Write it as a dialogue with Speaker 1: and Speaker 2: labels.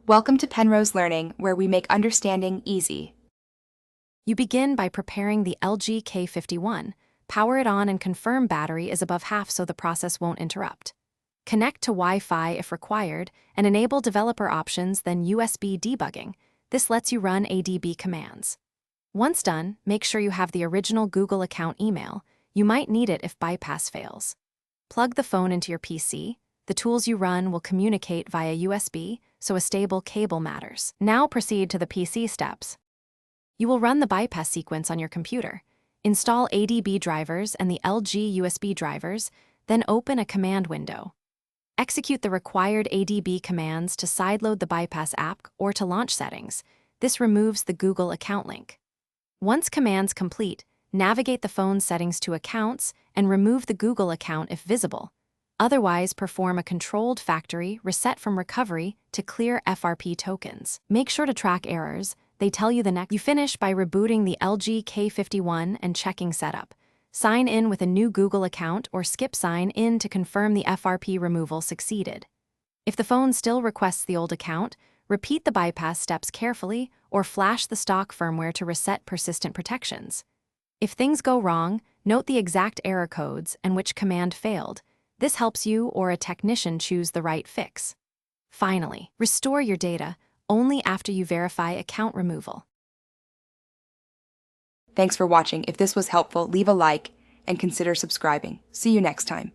Speaker 1: Welcome to Penrose Learning, where we make understanding easy.
Speaker 2: You begin by preparing the LG K51. Power it on and confirm battery is above half so the process won't interrupt. Connect to Wi-Fi if required, and enable developer options, then USB debugging. This lets you run ADB commands. Once done, make sure you have the original Google account email. You might need it if bypass fails. Plug the phone into your PC. The tools you run will communicate via USB, so a stable cable matters. Now proceed to the PC steps. You will run the bypass sequence on your computer. Install ADB drivers and the LG USB drivers, then open a command window. Execute the required ADB commands to sideload the bypass app or to launch settings. This removes the Google account link. Once commands complete, navigate the phone's settings to Accounts and remove the Google account if visible. Otherwise, perform a controlled factory reset from recovery to clear FRP tokens. Make sure to track errors. They tell you the next. You finish by rebooting the LG K51 and checking setup. Sign in with a new Google account or skip sign in to confirm the FRP removal succeeded. If the phone still requests the old account, repeat the bypass steps carefully or flash the stock firmware to reset persistent protections. If things go wrong, note the exact error codes and which command failed. This helps you or a technician choose the right fix. Finally, restore your data only after you verify account removal.
Speaker 1: Thanks for watching. If this was helpful, leave a like and consider subscribing. See you next time.